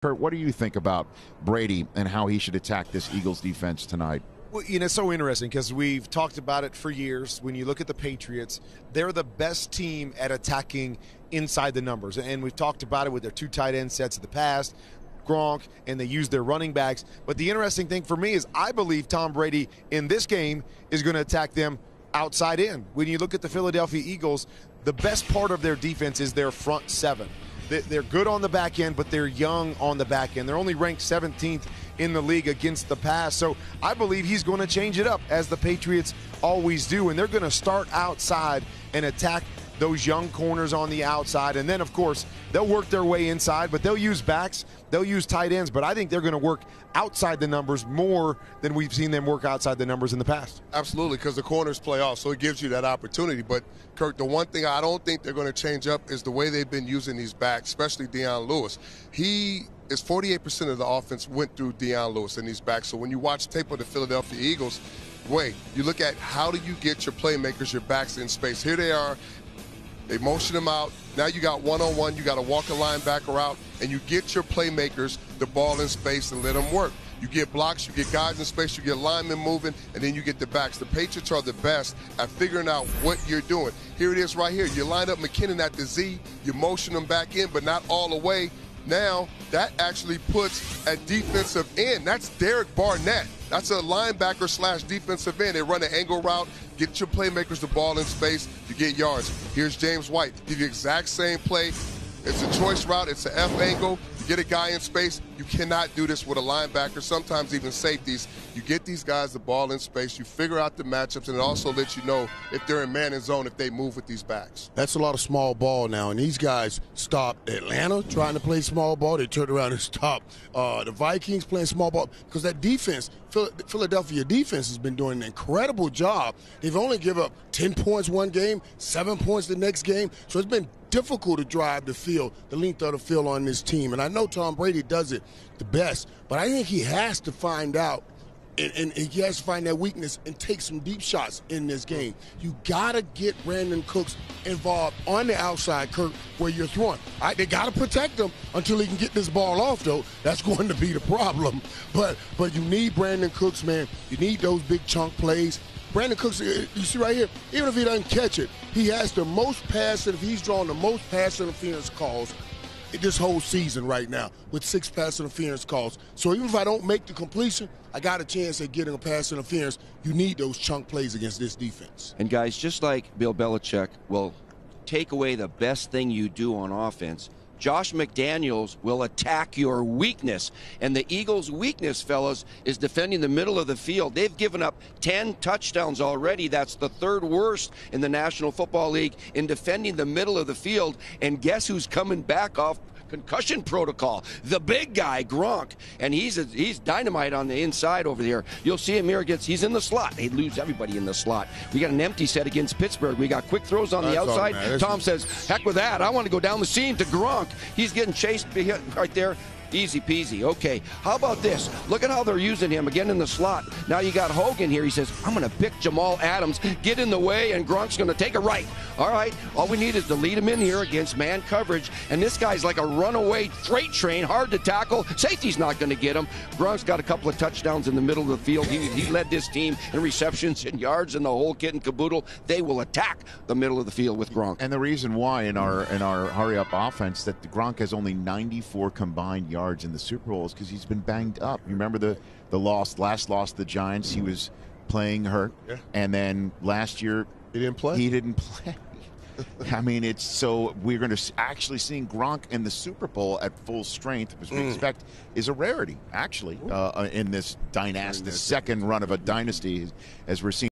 Kurt, what do you think about Brady and how he should attack this Eagles defense tonight? Well, it's so interesting because we've talked about it for years. When you look at the Patriots, they're the best team at attacking inside the numbers. And we've talked about it with their 2 tight end sets of the past, Gronk, and they use their running backs. But the interesting thing for me is I believe Tom Brady in this game is going to attack them outside in. When you look at the Philadelphia Eagles, the best part of their defense is their front 7. They're good on the back end, but they're young on the back end. They're only ranked 17th in the league against the pass. So I believe he's going to change it up, as the Patriots always do. And they're going to start outside and attack those young corners on the outside. And then, of course, they'll work their way inside, but they'll use backs, they'll use tight ends. But I think they're going to work outside the numbers more than we've seen them work outside the numbers in the past. Absolutely, because the corners play off, so it gives you that opportunity. But, Kirk, the one thing I don't think they're going to change up is the way they've been using these backs, especially Deion Lewis. He is 48% of the offense went through Deion Lewis in these backs. So when you watch tape of the Philadelphia Eagles, you look at how do you get your playmakers, your backs in space. Here they are. They motion them out. Now you got one-on-one. You got to walk a linebacker out, and you get your playmakers the ball in space and let them work. You get blocks, you get guys in space, you get linemen moving, and then you get the backs. The Patriots are the best at figuring out what you're doing. Here it is right here. You line up McKinnon at the Z. You motion them back in, but not all the way. Now, that actually puts at defensive end. That's Derek Barnett. That's a linebacker slash defensive end. They run an angle route, get your playmakers the ball in space, you get yards. Here's James White. Give you the exact same play. It's a choice route. It's an F angle. You get a guy in space. You cannot do this with a linebacker, sometimes even safeties. You get these guys the ball in space. You figure out the matchups, and it also lets you know if they're in man and zone, if they move with these backs. That's a lot of small ball now, and these guys stopped Atlanta trying to play small ball. They turned around and stopped the Vikings playing small ball because that defense, Philadelphia defense, has been doing an incredible job. They've only given up 10 points one game, 7 points the next game, so it's been difficult to drive the field, the length of the field on this team. And I know Tom Brady does it the best, but I think he has to find out and he has to find that weakness and take some deep shots in this game. You got to get Brandon Cooks involved on the outside, Kirk, where you're throwing. They got to protect him until he can get this ball off, though. That's going to be the problem. But you need Brandon Cooks, man. You need those big chunk plays. Brandon Cooks, you see right here, even if he doesn't catch it, he has the most pass, if he's drawn the most pass interference calls this whole season right now with 6 pass interference calls. So even if I don't make the completion, I got a chance at getting a pass interference. You need those chunk plays against this defense. And guys, just like Bill Belichick will take away the best thing you do on offense, Josh McDaniels will attack your weakness. And the Eagles' weakness, fellas, is defending the middle of the field. They've given up 10 touchdowns already. That's the 3rd worst in the National Football League in defending the middle of the field. And guess who's coming back off concussion protocol? The big guy, Gronk. And he's dynamite on the inside over there. You'll see him here he's in the slot. They lose everybody in the slot. We got an empty set against Pittsburgh. We got quick throws on the outside. Tom says, heck with that. I want to go down the seam to Gronk. He's getting chased right there. Easy peasy. Okay, how about this? Look at how they're using him again in the slot. Now you got Hogan here. He says, I'm going to pick Jamal Adams, get in the way, and Gronk's going to take a right. All right, all we need is to lead him in here against man coverage. And this guy's like a runaway freight train, hard to tackle. Safety's not going to get him. Gronk's got a couple of touchdowns in the middle of the field. He led this team in receptions and yards and the whole kit and caboodle. They will attack the middle of the field with Gronk. And the reason why in our hurry-up offense that Gronk has only 94 combined yards in the Super Bowl is because he's been banged up. You remember the last loss to the Giants? He was playing hurt, and then last year he didn't play. I mean, it's so we're going to actually seeing Gronk in the Super Bowl at full strength, which we expect is a rarity actually in this dynasty, the second run of a dynasty, as we're seeing.